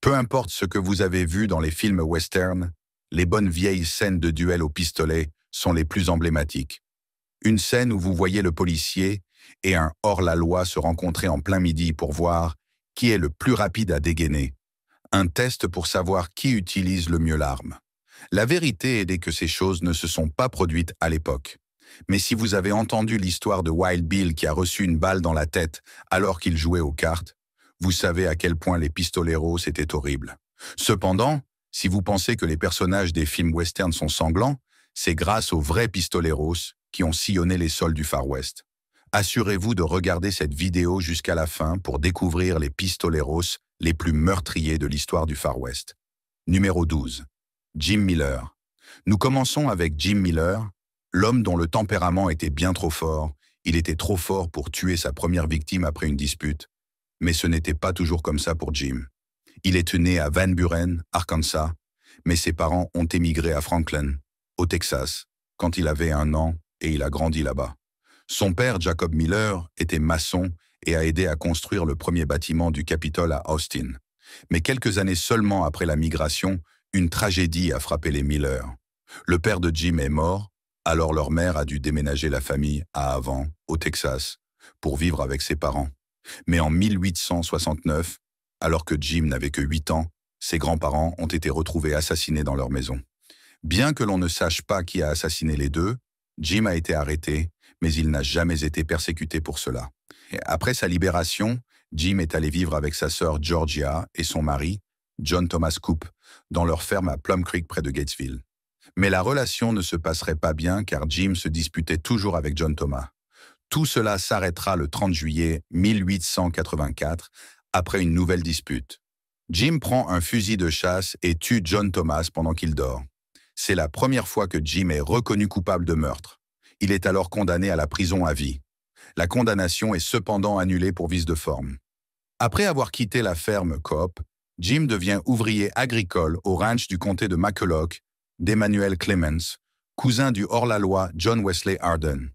Peu importe ce que vous avez vu dans les films western, les bonnes vieilles scènes de duel au pistolet sont les plus emblématiques. Une scène où vous voyez le policier et un hors-la-loi se rencontrer en plein midi pour voir qui est le plus rapide à dégainer. Un test pour savoir qui utilise le mieux l'arme. La vérité est que ces choses ne se sont pas produites à l'époque. Mais si vous avez entendu l'histoire de Wild Bill qui a reçu une balle dans la tête alors qu'il jouait aux cartes, vous savez à quel point les pistoleros étaient horribles. Cependant, si vous pensez que les personnages des films westerns sont sanglants, c'est grâce aux vrais pistoleros qui ont sillonné les sols du Far West. Assurez-vous de regarder cette vidéo jusqu'à la fin pour découvrir les pistoleros les plus meurtriers de l'histoire du Far West. Numéro 12. Jim Miller. Nous commençons avec Jim Miller, l'homme dont le tempérament était bien trop fort. Il était trop fort pour tuer sa première victime après une dispute. Mais ce n'était pas toujours comme ça pour Jim. Il est né à Van Buren, Arkansas, mais ses parents ont émigré à Franklin, au Texas, quand il avait 1 an et il a grandi là-bas. Son père, Jacob Miller, était maçon et a aidé à construire le premier bâtiment du Capitole à Austin. Mais quelques années seulement après la migration, une tragédie a frappé les Miller. Le père de Jim est mort, alors leur mère a dû déménager la famille à Havant, au Texas, pour vivre avec ses parents. Mais en 1869, alors que Jim n'avait que 8 ans, ses grands-parents ont été retrouvés assassinés dans leur maison. Bien que l'on ne sache pas qui a assassiné les deux, Jim a été arrêté, mais il n'a jamais été persécuté pour cela. Et après sa libération, Jim est allé vivre avec sa sœur Georgia et son mari, John Thomas Coop, dans leur ferme à Plum Creek près de Gatesville. Mais la relation ne se passerait pas bien car Jim se disputait toujours avec John Thomas. Tout cela s'arrêtera le 30 juillet 1884, après une nouvelle dispute. Jim prend un fusil de chasse et tue John Thomas pendant qu'il dort. C'est la première fois que Jim est reconnu coupable de meurtre. Il est alors condamné à la prison à vie. La condamnation est cependant annulée pour vice de forme. Après avoir quitté la ferme Coop, Jim devient ouvrier agricole au ranch du comté de McCulloch d'Emmanuel Clemens, cousin du hors-la-loi John Wesley Hardin.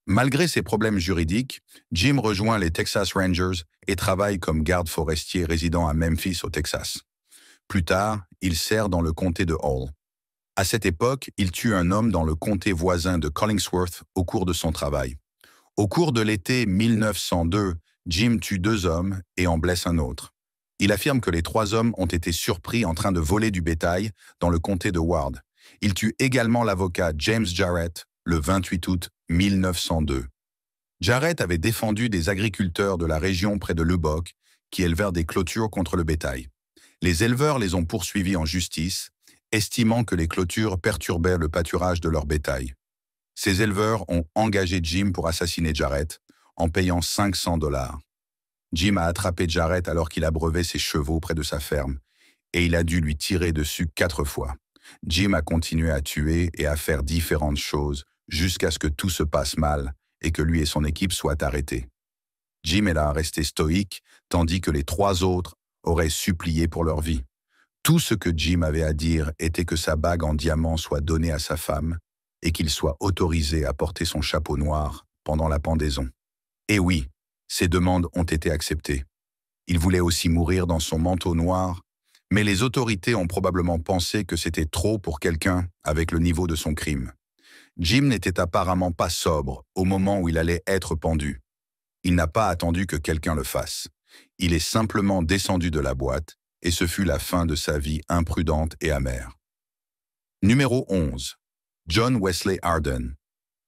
Malgré ses problèmes juridiques, Jim rejoint les Texas Rangers et travaille comme garde forestier résidant à Memphis au Texas. Plus tard, il sert dans le comté de Hall. À cette époque, il tue un homme dans le comté voisin de Collingsworth au cours de son travail. Au cours de l'été 1902, Jim tue 2 hommes et en blesse un autre. Il affirme que les 3 hommes ont été surpris en train de voler du bétail dans le comté de Ward. Il tue également l'avocat James Jarrett le 28 août 1902. Jarrett avait défendu des agriculteurs de la région près de Lubbock qui élevèrent des clôtures contre le bétail. Les éleveurs les ont poursuivis en justice, estimant que les clôtures perturbaient le pâturage de leur bétail. Ces éleveurs ont engagé Jim pour assassiner Jarrett en payant $500. Jim a attrapé Jarrett alors qu'il abreuvait ses chevaux près de sa ferme et il a dû lui tirer dessus 4 fois. Jim a continué à tuer et à faire différentes choses jusqu'à ce que tout se passe mal et que lui et son équipe soient arrêtés. Jim est là resté stoïque, tandis que les 3 autres auraient supplié pour leur vie. Tout ce que Jim avait à dire était que sa bague en diamant soit donnée à sa femme et qu'il soit autorisé à porter son chapeau noir pendant la pendaison. Et oui, ses demandes ont été acceptées. Il voulait aussi mourir dans son manteau noir, mais les autorités ont probablement pensé que c'était trop pour quelqu'un avec le niveau de son crime. Jim n'était apparemment pas sobre au moment où il allait être pendu. Il n'a pas attendu que quelqu'un le fasse. Il est simplement descendu de la boîte et ce fut la fin de sa vie imprudente et amère. Numéro 11. John Wesley Hardin.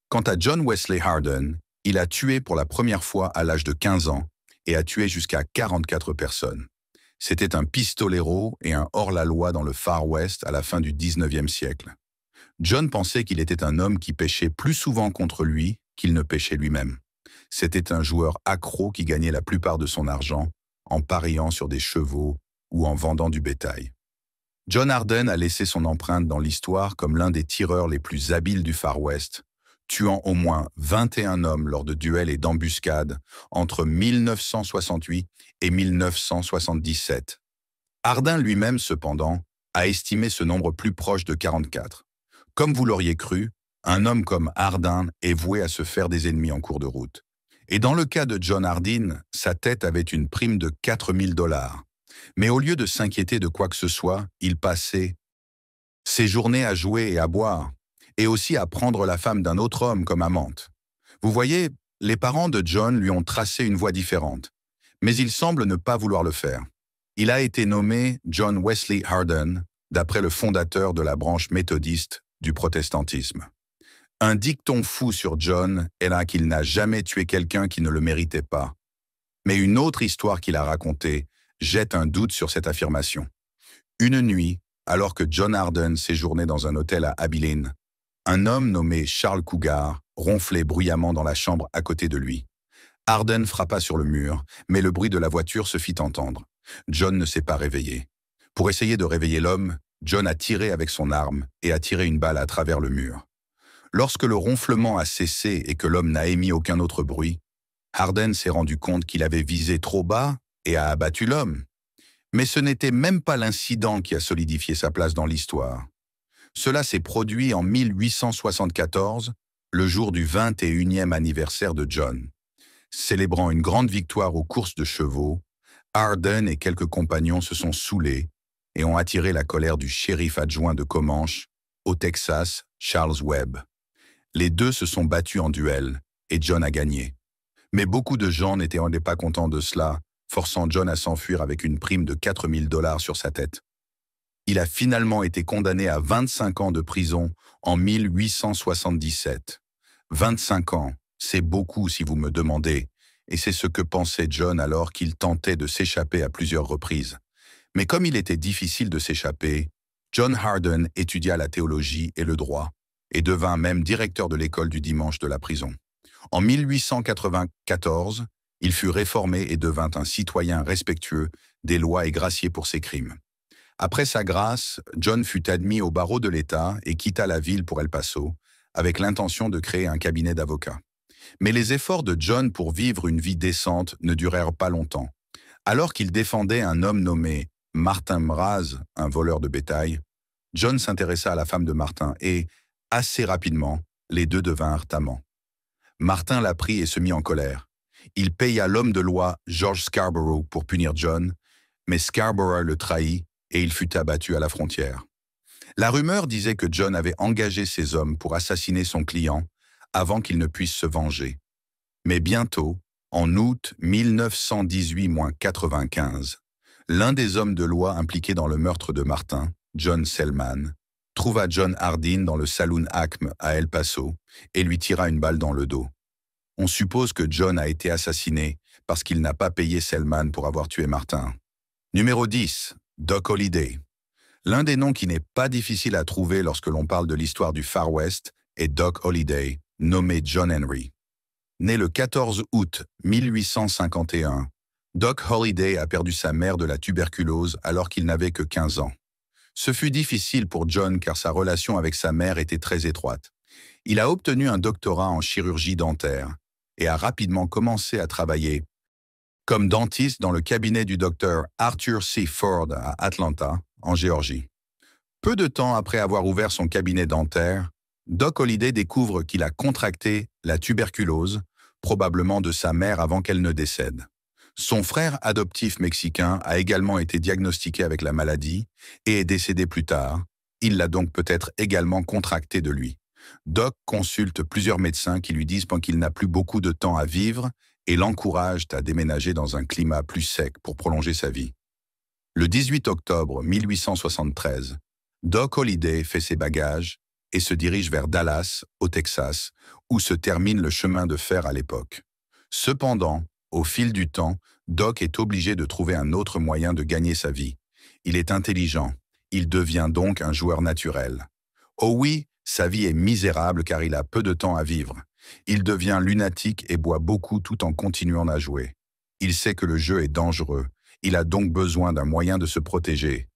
Quant à John Wesley Hardin, il a tué pour la première fois à l'âge de 15 ans et a tué jusqu'à 44 personnes. C'était un pistolero et un hors-la-loi dans le Far West à la fin du 19e siècle. John pensait qu'il était un homme qui péchait plus souvent contre lui qu'il ne péchait lui-même. C'était un joueur accro qui gagnait la plupart de son argent en pariant sur des chevaux ou en vendant du bétail. John Hardin a laissé son empreinte dans l'histoire comme l'un des tireurs les plus habiles du Far West, tuant au moins 21 hommes lors de duels et d'embuscades entre 1968 et 1977. Hardin lui-même, cependant, a estimé ce nombre plus proche de 44. Comme vous l'auriez cru, un homme comme Hardin est voué à se faire des ennemis en cours de route. Et dans le cas de John Hardin, sa tête avait une prime de $4 000. Mais au lieu de s'inquiéter de quoi que ce soit, il passait ses journées à jouer et à boire, et aussi à prendre la femme d'un autre homme comme amante. Vous voyez, les parents de John lui ont tracé une voie différente, mais il semble ne pas vouloir le faire. Il a été nommé John Wesley Hardin, d'après le fondateur de la branche méthodiste du protestantisme. Un dicton fou sur John est là qu'il n'a jamais tué quelqu'un qui ne le méritait pas. Mais une autre histoire qu'il a racontée jette un doute sur cette affirmation. Une nuit, alors que John Hardin séjournait dans un hôtel à Abilene, un homme nommé Charles Cougar ronflait bruyamment dans la chambre à côté de lui. Hardin frappa sur le mur, mais le bruit de la voiture se fit entendre. John ne s'est pas réveillé. Pour essayer de réveiller l'homme, John a tiré avec son arme et a tiré une balle à travers le mur. Lorsque le ronflement a cessé et que l'homme n'a émis aucun autre bruit, Hardin s'est rendu compte qu'il avait visé trop bas et a abattu l'homme. Mais ce n'était même pas l'incident qui a solidifié sa place dans l'histoire. Cela s'est produit en 1874, le jour du 21e anniversaire de John. Célébrant une grande victoire aux courses de chevaux, Hardin et quelques compagnons se sont saoulés et ont attiré la colère du shérif adjoint de Comanche, au Texas, Charles Webb. Les deux se sont battus en duel et John a gagné. Mais beaucoup de gens n'étaient pas contents de cela, forçant John à s'enfuir avec une prime de 4 000 $ sur sa tête. Il a finalement été condamné à 25 ans de prison en 1877. 25 ans, c'est beaucoup si vous me demandez, et c'est ce que pensait John alors qu'il tentait de s'échapper à plusieurs reprises. Mais comme il était difficile de s'échapper, John Hardin étudia la théologie et le droit, et devint même directeur de l'école du dimanche de la prison. En 1894, il fut réformé et devint un citoyen respectueux des lois et gracié pour ses crimes. Après sa grâce, John fut admis au barreau de l'État et quitta la ville pour El Paso, avec l'intention de créer un cabinet d'avocats. Mais les efforts de John pour vivre une vie décente ne durèrent pas longtemps. Alors qu'il défendait un homme nommé Martin Mraz, un voleur de bétail, John s'intéressa à la femme de Martin et, assez rapidement, les deux devinrent amants. Martin l'apprit et se mit en colère. Il paya l'homme de loi George Scarborough pour punir John, mais Scarborough le trahit et il fut abattu à la frontière. La rumeur disait que John avait engagé ses hommes pour assassiner son client avant qu'il ne puisse se venger. Mais bientôt, en août 1918-95, l'un des hommes de loi impliqués dans le meurtre de Martin, John Selman, trouva John Hardin dans le saloon Acme à El Paso et lui tira une balle dans le dos. On suppose que John a été assassiné parce qu'il n'a pas payé Selman pour avoir tué Martin. Numéro 10. Doc Holliday. L'un des noms qui n'est pas difficile à trouver lorsque l'on parle de l'histoire du Far West est Doc Holliday, nommé John Henry. Né le 14 août 1851, Doc Holliday a perdu sa mère de la tuberculose alors qu'il n'avait que 15 ans. Ce fut difficile pour John car sa relation avec sa mère était très étroite. Il a obtenu un doctorat en chirurgie dentaire et a rapidement commencé à travailler comme dentiste dans le cabinet du docteur Arthur C. Ford à Atlanta, en Géorgie. Peu de temps après avoir ouvert son cabinet dentaire, Doc Holliday découvre qu'il a contracté la tuberculose, probablement de sa mère avant qu'elle ne décède. Son frère adoptif mexicain a également été diagnostiqué avec la maladie et est décédé plus tard. Il l'a donc peut-être également contracté de lui. Doc consulte plusieurs médecins qui lui disent qu'il n'a plus beaucoup de temps à vivre et l'encouragent à déménager dans un climat plus sec pour prolonger sa vie. Le 18 octobre 1873, Doc Holliday fait ses bagages et se dirige vers Dallas, au Texas, où se termine le chemin de fer à l'époque. Cependant, au fil du temps, Doc est obligé de trouver un autre moyen de gagner sa vie. Il est intelligent, il devient donc un joueur naturel. Oh oui, sa vie est misérable car il a peu de temps à vivre. Il devient lunatique et boit beaucoup tout en continuant à jouer. Il sait que le jeu est dangereux. Il a donc besoin d'un moyen de se protéger.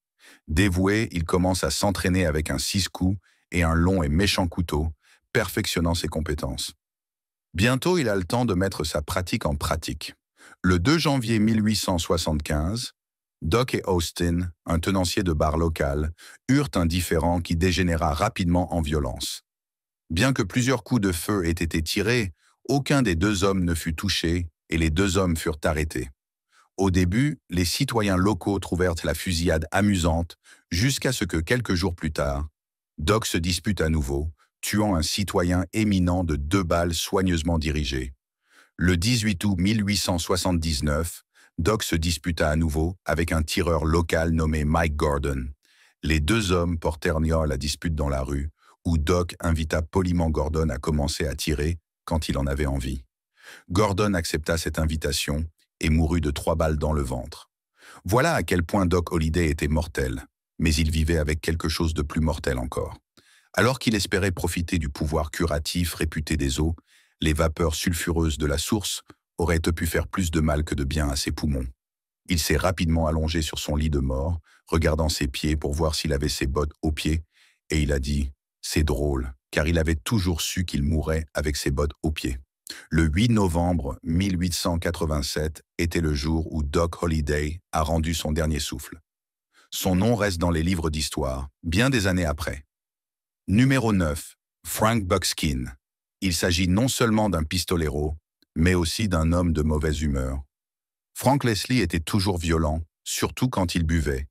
Dévoué, il commence à s'entraîner avec un 6-coups et un long et méchant couteau, perfectionnant ses compétences. Bientôt, il a le temps de mettre sa pratique en pratique. Le 2 janvier 1875, Doc et Austin, un tenancier de bar local, eurent un différend qui dégénéra rapidement en violence. Bien que plusieurs coups de feu aient été tirés, aucun des deux hommes ne fut touché et les deux hommes furent arrêtés. Au début, les citoyens locaux trouvèrent la fusillade amusante jusqu'à ce que quelques jours plus tard, Doc se dispute à nouveau, tuant un citoyen éminent de 2 balles soigneusement dirigées. Le 18 août 1879, Doc se disputa à nouveau avec un tireur local nommé Mike Gordon. Les 2 hommes portèrent à la dispute dans la rue, où Doc invita poliment Gordon à commencer à tirer quand il en avait envie. Gordon accepta cette invitation et mourut de 3 balles dans le ventre. Voilà à quel point Doc Holliday était mortel, mais il vivait avec quelque chose de plus mortel encore. Alors qu'il espérait profiter du pouvoir curatif réputé des eaux, les vapeurs sulfureuses de la source auraient pu faire plus de mal que de bien à ses poumons. Il s'est rapidement allongé sur son lit de mort, regardant ses pieds pour voir s'il avait ses bottes aux pieds, et il a dit « C'est drôle », car il avait toujours su qu'il mourrait avec ses bottes aux pieds. Le 8 novembre 1887 était le jour où Doc Holliday a rendu son dernier souffle. Son nom reste dans les livres d'histoire, bien des années après. Numéro 9. Frank Buckskin. Il s'agit non seulement d'un pistolero, mais aussi d'un homme de mauvaise humeur. Frank Leslie était toujours violent, surtout quand il buvait.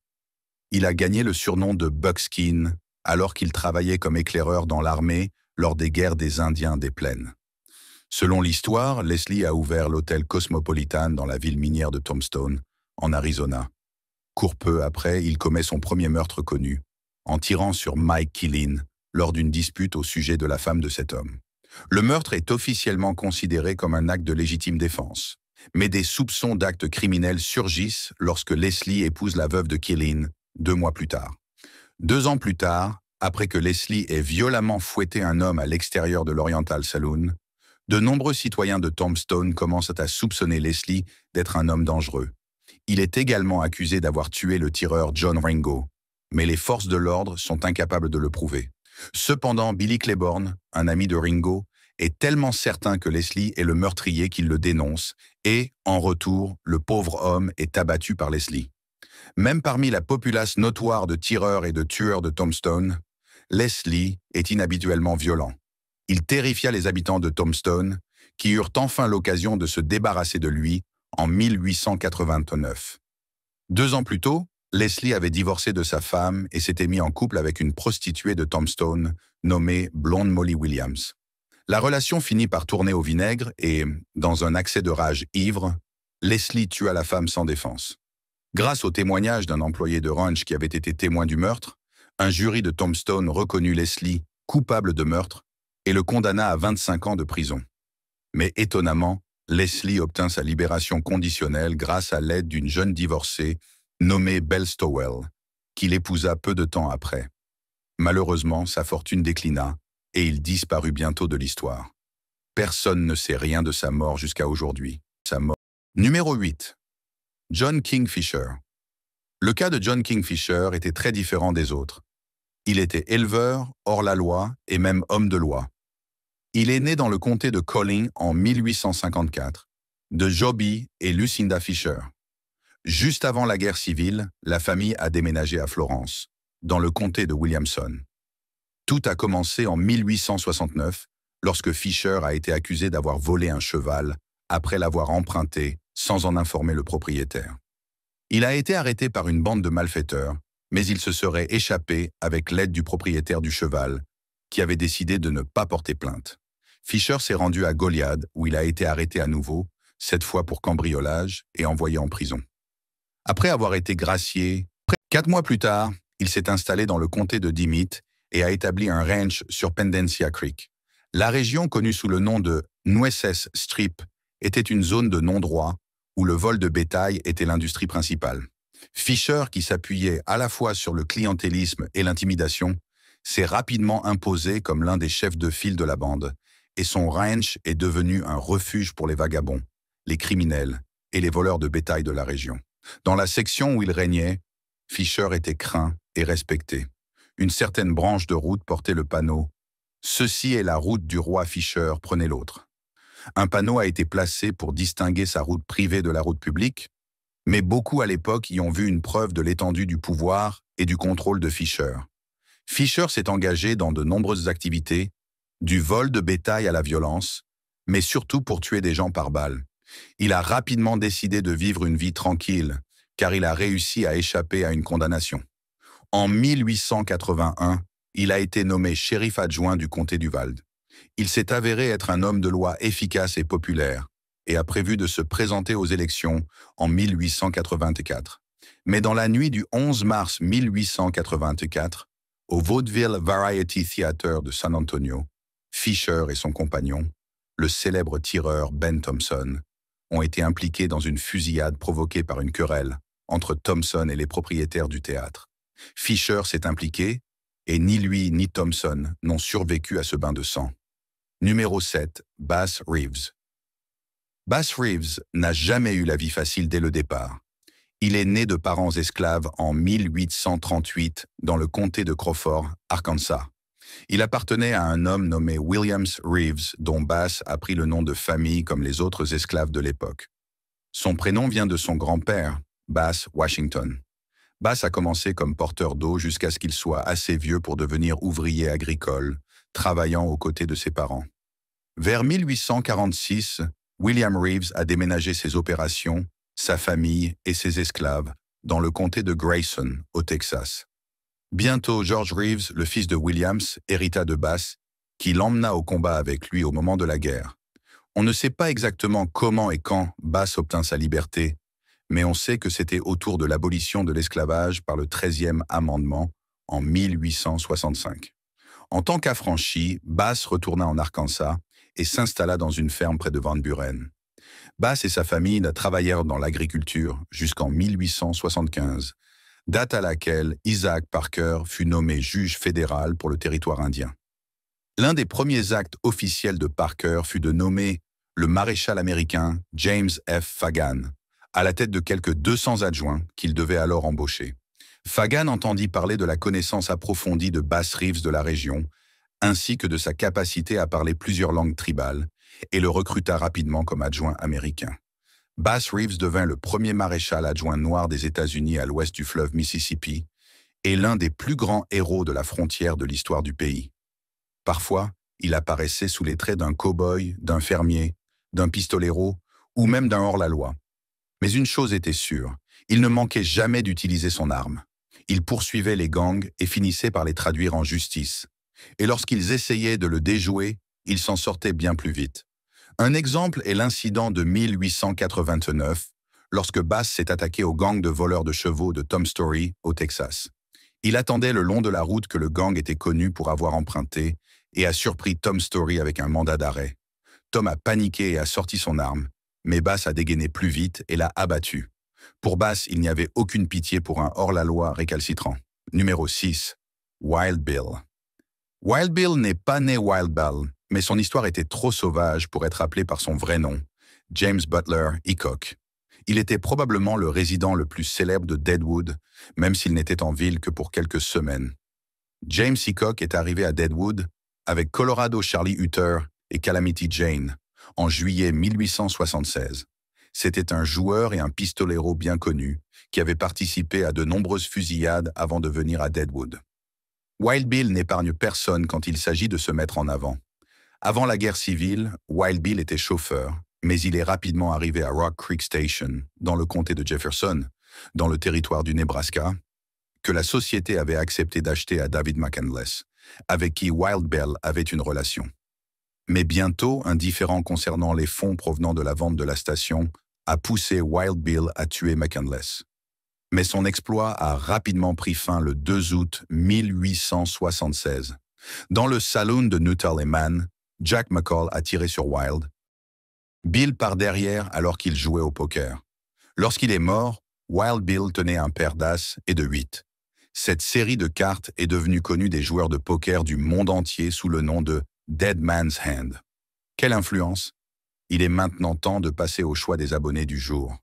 Il a gagné le surnom de Buckskin alors qu'il travaillait comme éclaireur dans l'armée lors des guerres des Indiens des Plaines. Selon l'histoire, Leslie a ouvert l'hôtel Cosmopolitan dans la ville minière de Tombstone, en Arizona. Court peu après, il commet son premier meurtre connu, en tirant sur Mike Killeen lors d'une dispute au sujet de la femme de cet homme. Le meurtre est officiellement considéré comme un acte de légitime défense, mais des soupçons d'actes criminels surgissent lorsque Leslie épouse la veuve de Killeen 2 mois plus tard. 2 ans plus tard, après que Leslie ait violemment fouetté un homme à l'extérieur de l'Oriental Saloon, de nombreux citoyens de Tombstone commencent à soupçonner Leslie d'être un homme dangereux. Il est également accusé d'avoir tué le tireur John Ringo, mais les forces de l'ordre sont incapables de le prouver. Cependant, Billy Claiborne, un ami de Ringo, est tellement certain que Leslie est le meurtrier qu'il le dénonce et, en retour, le pauvre homme est abattu par Leslie. Même parmi la populace notoire de tireurs et de tueurs de Tombstone, Leslie est inhabituellement violent. Il terrifia les habitants de Tombstone, qui eurent enfin l'occasion de se débarrasser de lui en 1889. 2 ans plus tôt, Leslie avait divorcé de sa femme et s'était mis en couple avec une prostituée de Tombstone nommée Blonde Molly Williams. La relation finit par tourner au vinaigre et, dans un accès de rage ivre, Leslie tua la femme sans défense. Grâce au témoignage d'un employé de ranch qui avait été témoin du meurtre, un jury de Tombstone reconnut Leslie coupable de meurtre et le condamna à 25 ans de prison. Mais étonnamment, Leslie obtint sa libération conditionnelle grâce à l'aide d'une jeune divorcée nommée Belle Stowell, qu'il épousa peu de temps après. Malheureusement, sa fortune déclina et il disparut bientôt de l'histoire. Personne ne sait rien de sa mort jusqu'à aujourd'hui. Numéro 8. John Kingfisher. Le cas de John Kingfisher était très différent des autres. Il était éleveur, hors-la-loi et même homme de loi. Il est né dans le comté de Collin en 1854, de Joby et Lucinda Fisher. Juste avant la guerre civile, la famille a déménagé à Florence, dans le comté de Williamson. Tout a commencé en 1869, lorsque Fisher a été accusé d'avoir volé un cheval après l'avoir emprunté sans en informer le propriétaire. Il a été arrêté par une bande de malfaiteurs, mais il se serait échappé avec l'aide du propriétaire du cheval, qui avait décidé de ne pas porter plainte. Fisher s'est rendu à Goliad, où il a été arrêté à nouveau, cette fois pour cambriolage, et envoyé en prison. Après avoir été gracié, 4 mois plus tard, il s'est installé dans le comté de Dimmitt et a établi un ranch sur Pendensia Creek. La région, connue sous le nom de Nueces Strip, était une zone de non-droit où le vol de bétail était l'industrie principale. Fisher, qui s'appuyait à la fois sur le clientélisme et l'intimidation, s'est rapidement imposé comme l'un des chefs de file de la bande, et son ranch est devenu un refuge pour les vagabonds, les criminels et les voleurs de bétail de la région. Dans la section où il régnait, Fisher était craint et respecté. Une certaine branche de route portait le panneau « Ceci est la route du roi Fisher, prenez l'autre ». Un panneau a été placé pour distinguer sa route privée de la route publique, mais beaucoup à l'époque y ont vu une preuve de l'étendue du pouvoir et du contrôle de Fisher. Fisher s'est engagé dans de nombreuses activités, du vol de bétail à la violence, mais surtout pour tuer des gens par balle. Il a rapidement décidé de vivre une vie tranquille, car il a réussi à échapper à une condamnation. En 1881, il a été nommé shérif adjoint du comté d'Uvalde. Il s'est avéré être un homme de loi efficace et populaire, et a prévu de se présenter aux élections en 1884. Mais dans la nuit du 11 mars 1884, au Vaudeville Variety Theater de San Antonio, Fisher et son compagnon, le célèbre tireur Ben Thompson, ont été impliqués dans une fusillade provoquée par une querelle entre Thompson et les propriétaires du théâtre. Fisher s'est impliqué, et ni lui ni Thompson n'ont survécu à ce bain de sang. Numéro 7, Bass Reeves. Bass Reeves n'a jamais eu la vie facile dès le départ. Il est né de parents esclaves en 1838 dans le comté de Crawford, Arkansas. Il appartenait à un homme nommé Williams Reeves, dont Bass a pris le nom de famille comme les autres esclaves de l'époque. Son prénom vient de son grand-père, Bass Washington. Bass a commencé comme porteur d'eau jusqu'à ce qu'il soit assez vieux pour devenir ouvrier agricole, travaillant aux côtés de ses parents. Vers 1846, William Reeves a déménagé ses opérations, sa famille et ses esclaves dans le comté de Grayson, au Texas. Bientôt, George Reeves, le fils de Williams, hérita de Bass, qui l'emmena au combat avec lui au moment de la guerre. On ne sait pas exactement comment et quand Bass obtint sa liberté, mais on sait que c'était autour de l'abolition de l'esclavage par le 13e amendement en 1865. En tant qu'affranchi, Bass retourna en Arkansas et s'installa dans une ferme près de Van Buren. Bass et sa famille travaillèrent dans l'agriculture jusqu'en 1875, date à laquelle Isaac Parker fut nommé juge fédéral pour le territoire indien. L'un des premiers actes officiels de Parker fut de nommer le maréchal américain James F. Fagan à la tête de quelques 200 adjoints qu'il devait alors embaucher. Fagan entendit parler de la connaissance approfondie de Bass Reeves de la région, ainsi que de sa capacité à parler plusieurs langues tribales, et le recruta rapidement comme adjoint américain. Bass Reeves devint le premier maréchal adjoint noir des États-Unis à l'ouest du fleuve Mississippi et l'un des plus grands héros de la frontière de l'histoire du pays. Parfois, il apparaissait sous les traits d'un cow-boy, d'un fermier, d'un pistolero ou même d'un hors-la-loi. Mais une chose était sûre, il ne manquait jamais d'utiliser son arme. Il poursuivait les gangs et finissait par les traduire en justice. Et lorsqu'ils essayaient de le déjouer, il s'en sortait bien plus vite. Un exemple est l'incident de 1889, lorsque Bass s'est attaqué au gang de voleurs de chevaux de Tom Story, au Texas. Il attendait le long de la route que le gang était connu pour avoir emprunté et a surpris Tom Story avec un mandat d'arrêt. Tom a paniqué et a sorti son arme, mais Bass a dégainé plus vite et l'a abattu. Pour Bass, il n'y avait aucune pitié pour un hors-la-loi récalcitrant. Numéro 6. Wild Bill. Wild Bill n'est pas né Wild Bill, mais son histoire était trop sauvage pour être appelée par son vrai nom, James Butler Hickok. Il était probablement le résident le plus célèbre de Deadwood, même s'il n'était en ville que pour quelques semaines. James Hickok est arrivé à Deadwood avec Colorado Charlie Utter et Calamity Jane en juillet 1876. C'était un joueur et un pistolero bien connu qui avait participé à de nombreuses fusillades avant de venir à Deadwood. Wild Bill n'épargne personne quand il s'agit de se mettre en avant. Avant la guerre civile, Wild Bill était chauffeur, mais il est rapidement arrivé à Rock Creek Station, dans le comté de Jefferson, dans le territoire du Nebraska, que la société avait accepté d'acheter à David McCandless, avec qui Wild Bill avait une relation. Mais bientôt, un différend concernant les fonds provenant de la vente de la station a poussé Wild Bill à tuer McCandless. Mais son exploit a rapidement pris fin le 2 août 1876. Dans le saloon de Nuttall et Mann, Jack McCall a tiré sur Wild. Bill part derrière alors qu'il jouait au poker. Lorsqu'il est mort, Wild Bill tenait un pair d'as et de 8. Cette série de cartes est devenue connue des joueurs de poker du monde entier sous le nom de Dead Man's Hand. Quelle influence! Il est maintenant temps de passer au choix des abonnés du jour.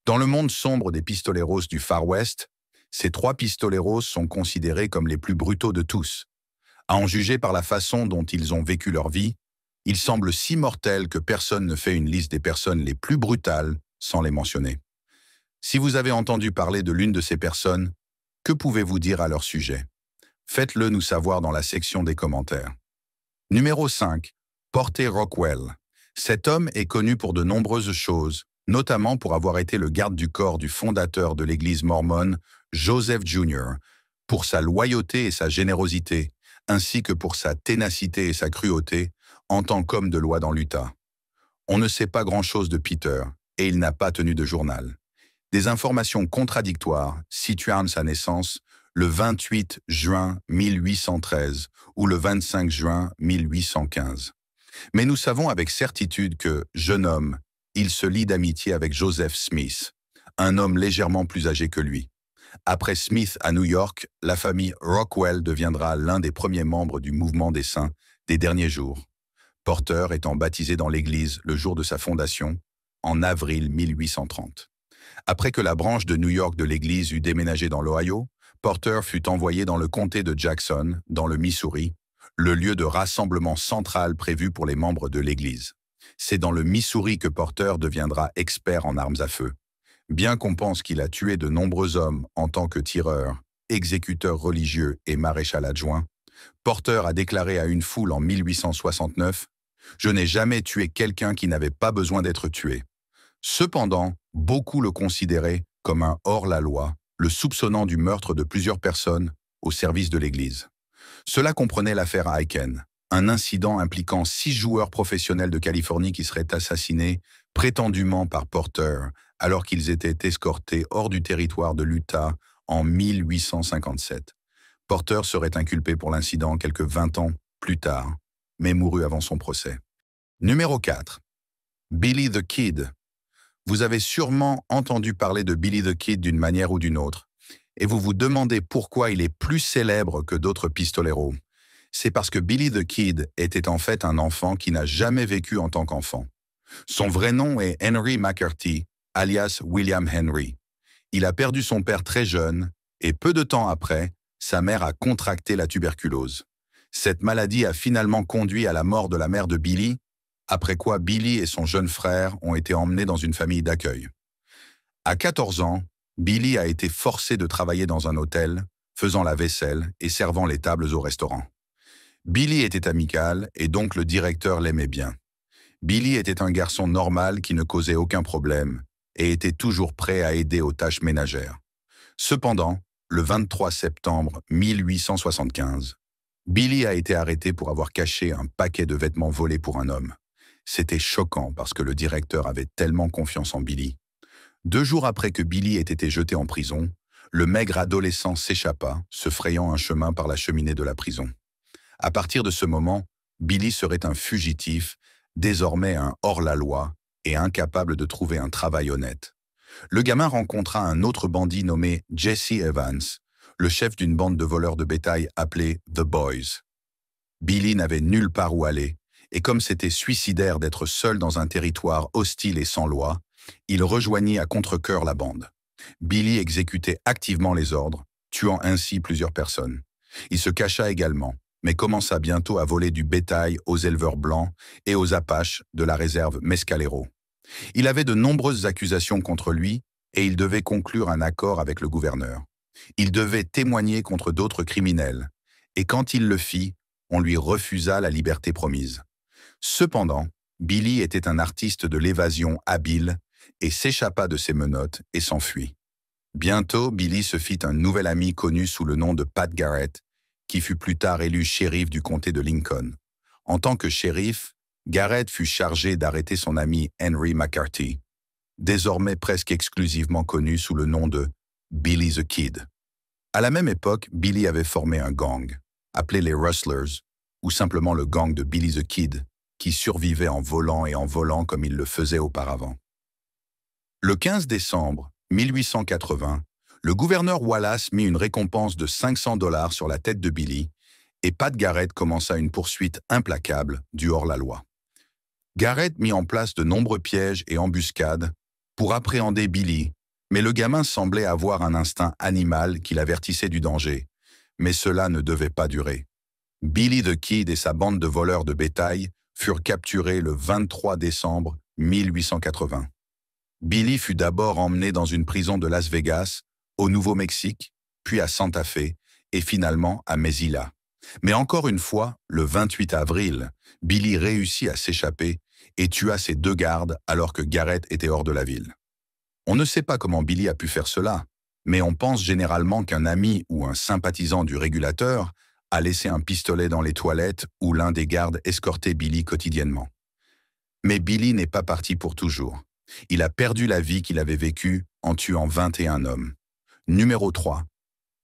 Dans le monde sombre des pistoleros du Far West, ces 3 pistoleros sont considérés comme les plus brutaux de tous. À en juger par la façon dont ils ont vécu leur vie, ils semblent si mortels que personne ne fait une liste des personnes les plus brutales sans les mentionner. Si vous avez entendu parler de l'une de ces personnes, que pouvez-vous dire à leur sujet? Faites-le nous savoir dans la section des commentaires. Numéro 5. Porter Rockwell. Cet homme est connu pour de nombreuses choses, notamment pour avoir été le garde du corps du fondateur de l'Église mormone, Joseph Jr., pour sa loyauté et sa générosité, ainsi que pour sa ténacité et sa cruauté en tant qu'homme de loi dans l'Utah. On ne sait pas grand-chose de Peter, et il n'a pas tenu de journal. Des informations contradictoires situant sa naissance le 28 juin 1813 ou le 25 juin 1815. Mais nous savons avec certitude que, jeune homme, il se lie d'amitié avec Joseph Smith, un homme légèrement plus âgé que lui. Après Smith à New York, la famille Rockwell deviendra l'un des premiers membres du mouvement des saints des derniers jours, Porter étant baptisé dans l'Église le jour de sa fondation, en avril 1830. Après que la branche de New York de l'Église eut déménagé dans l'Ohio, Porter fut envoyé dans le comté de Jackson, dans le Missouri, le lieu de rassemblement central prévu pour les membres de l'Église. C'est dans le Missouri que Porter deviendra expert en armes à feu. Bien qu'on pense qu'il a tué de nombreux hommes en tant que tireur, exécuteur religieux et maréchal adjoint, Porter a déclaré à une foule en 1869 « Je n'ai jamais tué quelqu'un qui n'avait pas besoin d'être tué ». Cependant, beaucoup le considéraient comme un hors-la-loi, le soupçonnant du meurtre de plusieurs personnes au service de l'Église. Cela comprenait l'affaire Aiken, un incident impliquant 6 joueurs professionnels de Californie qui seraient assassinés prétendument par Porter alors qu'ils étaient escortés hors du territoire de l'Utah en 1857. Porter serait inculpé pour l'incident quelques 20 ans plus tard, mais mourut avant son procès. Numéro 4. Billy the Kid. Vous avez sûrement entendu parler de Billy the Kid d'une manière ou d'une autre, et vous vous demandez pourquoi il est plus célèbre que d'autres pistoleros. C'est parce que Billy the Kid était en fait un enfant qui n'a jamais vécu en tant qu'enfant. Son vrai nom est Henry McCarthy, alias William Henry. Il a perdu son père très jeune, et peu de temps après, sa mère a contracté la tuberculose. Cette maladie a finalement conduit à la mort de la mère de Billy, après quoi Billy et son jeune frère ont été emmenés dans une famille d'accueil. À 14 ans, Billy a été forcé de travailler dans un hôtel, faisant la vaisselle et servant les tables au restaurant. Billy était amical et donc le directeur l'aimait bien. Billy était un garçon normal qui ne causait aucun problème et était toujours prêt à aider aux tâches ménagères. Cependant, le 23 septembre 1875, Billy a été arrêté pour avoir caché un paquet de vêtements volés pour un homme. C'était choquant parce que le directeur avait tellement confiance en Billy. 2 jours après que Billy ait été jeté en prison, le maigre adolescent s'échappa, se frayant un chemin par la cheminée de la prison. À partir de ce moment, Billy serait un fugitif, désormais un hors-la-loi et incapable de trouver un travail honnête. Le gamin rencontra un autre bandit nommé Jesse Evans, le chef d'une bande de voleurs de bétail appelée The Boys. Billy n'avait nulle part où aller, et comme c'était suicidaire d'être seul dans un territoire hostile et sans loi, il rejoignit à contre-cœur la bande. Billy exécutait activement les ordres, tuant ainsi plusieurs personnes. Il se cacha également, mais commença bientôt à voler du bétail aux éleveurs blancs et aux Apaches de la réserve Mescalero. Il avait de nombreuses accusations contre lui et il devait conclure un accord avec le gouverneur. Il devait témoigner contre d'autres criminels, et quand il le fit, on lui refusa la liberté promise. Cependant, Billy était un artiste de l'évasion habile et s'échappa de ses menottes et s'enfuit. Bientôt, Billy se fit un nouvel ami connu sous le nom de Pat Garrett, qui fut plus tard élu shérif du comté de Lincoln. En tant que shérif, Garrett fut chargé d'arrêter son ami Henry McCarthy, désormais presque exclusivement connu sous le nom de Billy the Kid. À la même époque, Billy avait formé un gang, appelé les Rustlers, ou simplement le gang de Billy the Kid, qui survivait en volant et en volant comme il le faisait auparavant. Le 15 décembre 1880, le gouverneur Wallace mit une récompense de 500 $ sur la tête de Billy et Pat Garrett commença une poursuite implacable du hors-la-loi. Garrett mit en place de nombreux pièges et embuscades pour appréhender Billy, mais le gamin semblait avoir un instinct animal qui l'avertissait du danger. Mais cela ne devait pas durer. Billy the Kid et sa bande de voleurs de bétail furent capturés le 23 décembre 1880. Billy fut d'abord emmené dans une prison de Las Vegas, au Nouveau-Mexique, puis à Santa Fe et finalement à Mesilla. Mais encore une fois, le 28 avril, Billy réussit à s'échapper et tua ses 2 gardes alors que Garrett était hors de la ville. On ne sait pas comment Billy a pu faire cela, mais on pense généralement qu'un ami ou un sympathisant du régulateur a laissé un pistolet dans les toilettes où l'un des gardes escortait Billy quotidiennement. Mais Billy n'est pas parti pour toujours. Il a perdu la vie qu'il avait vécue en tuant 21 hommes. Numéro 3.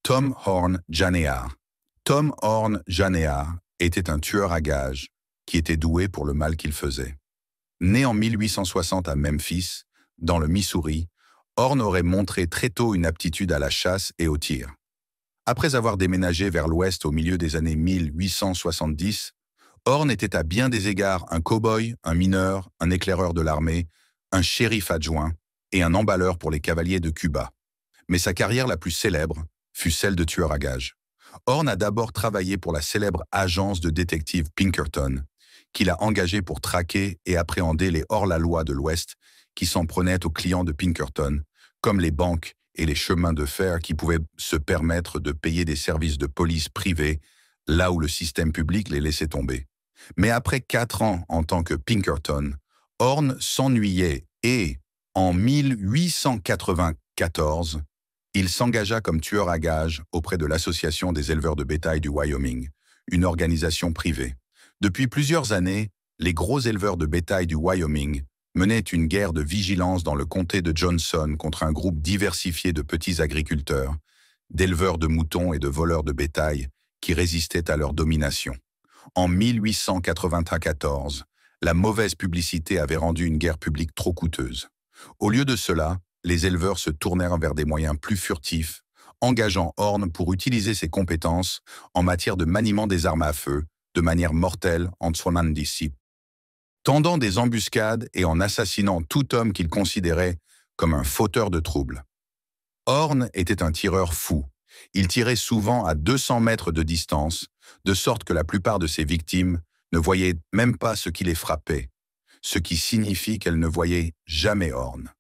Tom Horn Janehar. Tom Horn Janehar était un tueur à gages qui était doué pour le mal qu'il faisait. Né en 1860 à Memphis, dans le Missouri, Horn aurait montré très tôt une aptitude à la chasse et au tir. Après avoir déménagé vers l'ouest au milieu des années 1870, Horn était à bien des égards un cow-boy, un mineur, un éclaireur de l'armée, un shérif adjoint et un emballeur pour les cavaliers de Cuba. Mais sa carrière la plus célèbre fut celle de tueur à gages. Horn a d'abord travaillé pour la célèbre agence de détectives Pinkerton, qu'il a engagé pour traquer et appréhender les hors-la-loi de l'Ouest qui s'en prenaient aux clients de Pinkerton, comme les banques et les chemins de fer qui pouvaient se permettre de payer des services de police privés là où le système public les laissait tomber. Mais après 4 ans en tant que Pinkerton, Horn s'ennuyait et, en 1894, il s'engagea comme tueur à gages auprès de l'Association des éleveurs de bétail du Wyoming, une organisation privée. Depuis plusieurs années, les gros éleveurs de bétail du Wyoming menaient une guerre de vigilance dans le comté de Johnson contre un groupe diversifié de petits agriculteurs, d'éleveurs de moutons et de voleurs de bétail qui résistaient à leur domination. En 1894, la mauvaise publicité avait rendu une guerre publique trop coûteuse. Au lieu de cela, les éleveurs se tournèrent vers des moyens plus furtifs, engageant Horn pour utiliser ses compétences en matière de maniement des armes à feu de manière mortelle en soignant disciples, tendant des embuscades et en assassinant tout homme qu'il considérait comme un fauteur de troubles. Horn était un tireur fou. Il tirait souvent à 200 mètres de distance, de sorte que la plupart de ses victimes ne voyaient même pas ce qui les frappait, ce qui signifie qu'elles ne voyaient jamais Horn.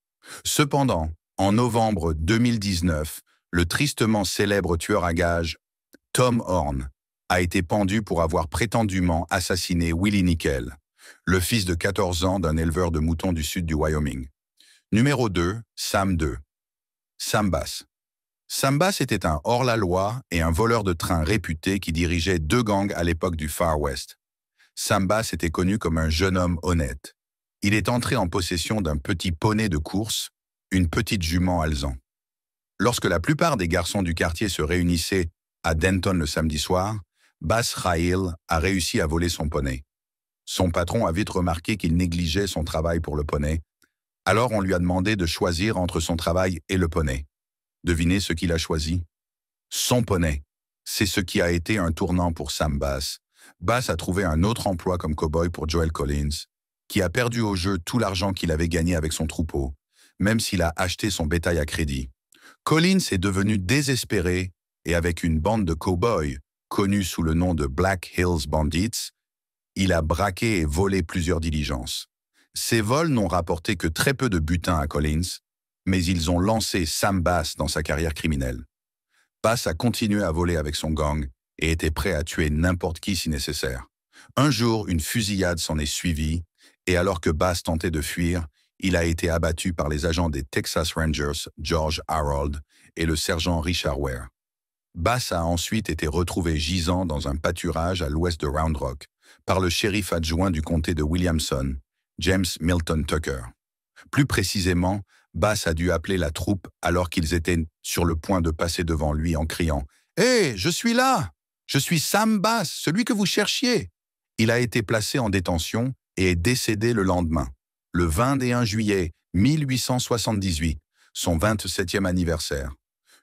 Cependant, en novembre 2019, le tristement célèbre tueur à gages, Tom Horn, a été pendu pour avoir prétendument assassiné Willie Nickel, le fils de 14 ans d'un éleveur de moutons du sud du Wyoming. Numéro 2, Sam 2. Sam Bass. Sam Bass était un hors-la-loi et un voleur de train réputé qui dirigeait 2 gangs à l'époque du Far West. Sam Bass était connu comme un jeune homme honnête. Il est entré en possession d'un petit poney de course, une petite jument alezan. Lorsque la plupart des garçons du quartier se réunissaient à Denton le samedi soir, Bass Rahil a réussi à voler son poney. Son patron a vite remarqué qu'il négligeait son travail pour le poney, alors on lui a demandé de choisir entre son travail et le poney. Devinez ce qu'il a choisi? Son poney. C'est ce qui a été un tournant pour Sam Bass. Bass a trouvé un autre emploi comme cow-boy pour Joel Collins, qui a perdu au jeu tout l'argent qu'il avait gagné avec son troupeau, même s'il a acheté son bétail à crédit. Collins est devenu désespéré et avec une bande de cow-boys, connue sous le nom de Black Hills Bandits, il a braqué et volé plusieurs diligences. Ces vols n'ont rapporté que très peu de butin à Collins, mais ils ont lancé Sam Bass dans sa carrière criminelle. Bass a continué à voler avec son gang et était prêt à tuer n'importe qui si nécessaire. Un jour, une fusillade s'en est suivie, et alors que Bass tentait de fuir, il a été abattu par les agents des Texas Rangers, George Harold, et le sergent Richard Ware. Bass a ensuite été retrouvé gisant dans un pâturage à l'ouest de Round Rock par le shérif adjoint du comté de Williamson, James Milton Tucker. Plus précisément, Bass a dû appeler la troupe alors qu'ils étaient sur le point de passer devant lui en criant « Hé, je suis là! Je suis Sam Bass, celui que vous cherchiez !» Il a été placé en détention et est décédé le lendemain, le 21 juillet 1878, son 27e anniversaire.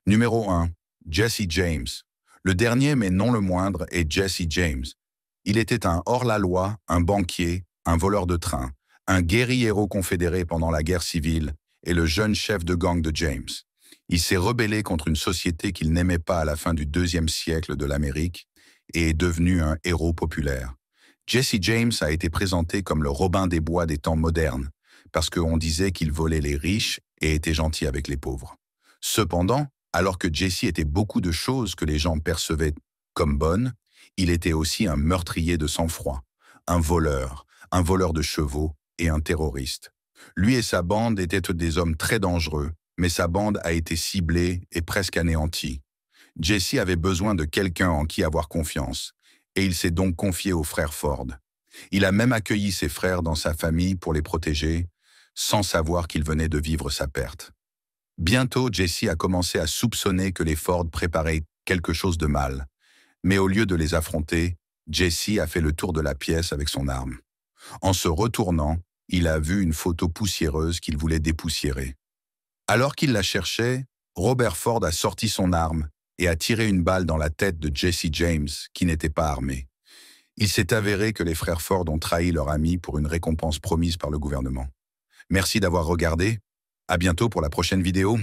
Numéro 1. Jesse James. Le dernier mais non le moindre est Jesse James. Il était un hors-la-loi, un banquier, un voleur de train, un guerriero confédéré pendant la guerre civile et le jeune chef de gang de James. Il s'est rebellé contre une société qu'il n'aimait pas à la fin du IIe siècle de l'Amérique et est devenu un héros populaire. Jesse James a été présenté comme le Robin des Bois des temps modernes parce qu'on disait qu'il volait les riches et était gentil avec les pauvres. Cependant, alors que Jesse était beaucoup de choses que les gens percevaient comme bonnes, il était aussi un meurtrier de sang-froid, un voleur de chevaux et un terroriste. Lui et sa bande étaient des hommes très dangereux, mais sa bande a été ciblée et presque anéantie. Jesse avait besoin de quelqu'un en qui avoir confiance, et il s'est donc confié aux frères Ford. Il a même accueilli ses frères dans sa famille pour les protéger, sans savoir qu'il venait de vivre sa perte. Bientôt, Jesse a commencé à soupçonner que les Ford préparaient quelque chose de mal. Mais au lieu de les affronter, Jesse a fait le tour de la pièce avec son arme. En se retournant, il a vu une photo poussiéreuse qu'il voulait dépoussiérer. Alors qu'il la cherchait, Robert Ford a sorti son arme et a tiré une balle dans la tête de Jesse James, qui n'était pas armé. Il s'est avéré que les frères Ford ont trahi leur ami pour une récompense promise par le gouvernement. Merci d'avoir regardé. À bientôt pour la prochaine vidéo.